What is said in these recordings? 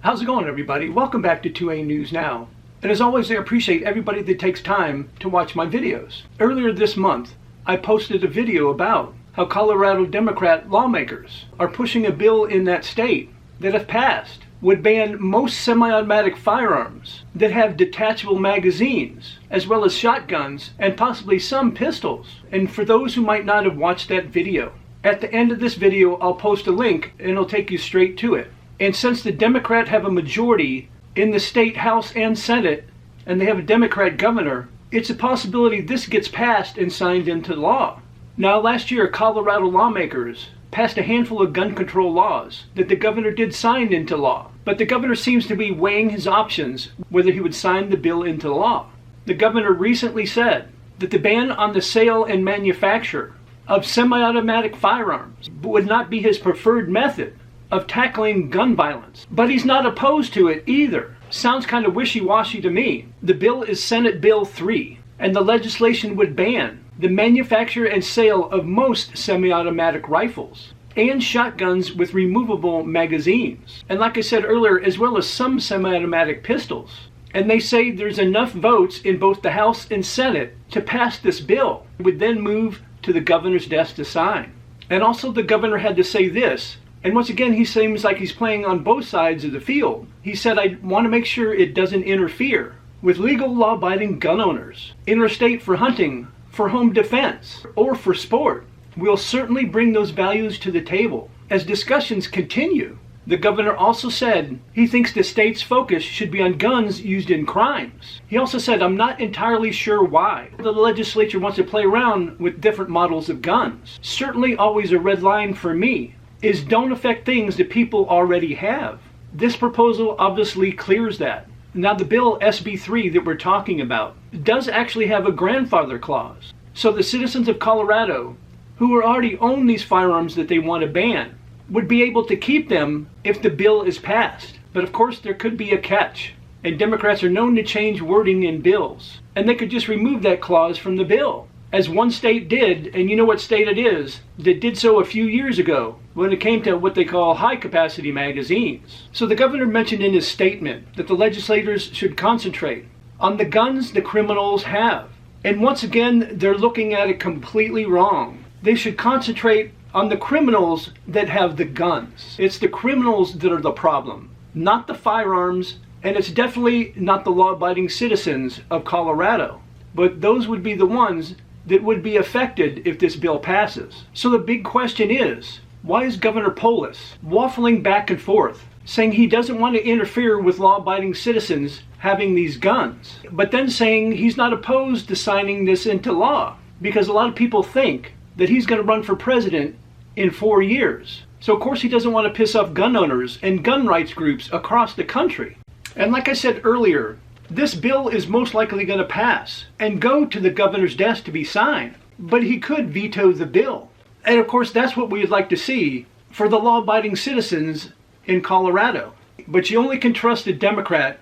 How's it going, everybody? Welcome back to 2A News Now. And as always, I appreciate everybody that takes time to watch my videos. Earlier this month, I posted a video about how Colorado Democrat lawmakers are pushing a bill in that state that, if passed, would ban most semi-automatic firearms that have detachable magazines, as well as shotguns and possibly some pistols. And for those who might not have watched that video, at the end of this video, I'll post a link and it'll take you straight to it. And since the Democrats have a majority in the state House and Senate, and they have a Democrat governor, it's a possibility this gets passed and signed into law. Now, last year, Colorado lawmakers passed a handful of gun control laws that the governor did sign into law. But the governor seems to be weighing his options whether he would sign the bill into law. The governor recently said that the ban on the sale and manufacture of semi-automatic firearms would not be his preferred method of tackling gun violence. But he's not opposed to it either. Sounds kind of wishy-washy to me. The bill is Senate Bill 3, and the legislation would ban the manufacture and sale of most semi-automatic rifles and shotguns with removable magazines. And like I said earlier, as well as some semi-automatic pistols. And they say there's enough votes in both the House and Senate to pass this bill. It would then move to the governor's desk to sign. And also the governor had to say this, and once again, he seems like he's playing on both sides of the field. He said, I want to make sure it doesn't interfere with legal law-abiding gun owners, interstate for hunting, for home defense, or for sport. We'll certainly bring those values to the table as discussions continue. The governor also said he thinks the state's focus should be on guns used in crimes. He also said, I'm not entirely sure why the legislature wants to play around with different models of guns. Certainly always a red line for me is don't affect things that people already have. This proposal obviously clears that. Now, the bill SB 3 that we're talking about does actually have a grandfather clause. So the citizens of Colorado who already own these firearms that they want to ban would be able to keep them if the bill is passed. But of course, there could be a catch. And Democrats are known to change wording in bills. And they could just remove that clause from the bill, as one state did, and you know what state it is, that did so a few years ago when it came to what they call high-capacity magazines. So the governor mentioned in his statement that the legislators should concentrate on the guns the criminals have. And once again, they're looking at it completely wrong. They should concentrate on the criminals that have the guns. It's the criminals that are the problem, not the firearms, and it's definitely not the law-abiding citizens of Colorado. But those would be the ones that would be affected if this bill passes. So the big question is, why is Governor Polis waffling back and forth, saying he doesn't want to interfere with law-abiding citizens having these guns, but then saying he's not opposed to signing this into law? Because a lot of people think that he's going to run for president in 4 years. So of course he doesn't want to piss off gun owners and gun rights groups across the country. And like I said earlier, this bill is most likely going to pass and go to the governor's desk to be signed, but he could veto the bill. And of course, that's what we'd like to see for the law-abiding citizens in Colorado. But you only can trust a Democrat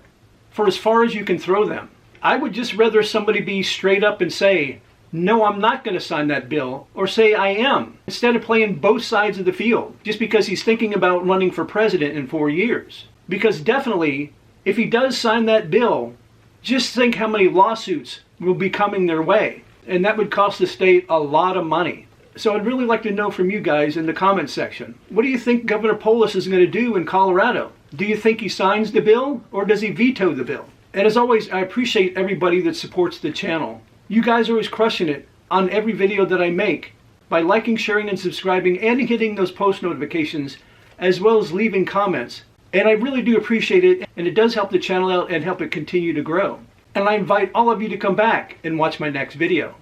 for as far as you can throw them. I would just rather somebody be straight up and say, no, I'm not going to sign that bill, or say I am, instead of playing both sides of the field just because he's thinking about running for president in 4 years. Because definitely, if he does sign that bill, just think how many lawsuits will be coming their way. And that would cost the state a lot of money. So I'd really like to know from you guys in the comments section. What do you think Governor Polis is going to do in Colorado? Do you think he signs the bill, or does he veto the bill? And as always, I appreciate everybody that supports the channel. You guys are always crushing it on every video that I make by liking, sharing, and subscribing, and hitting those post notifications, as well as leaving comments. And I really do appreciate it, and it does help the channel out and help it continue to grow. And I invite all of you to come back and watch my next video.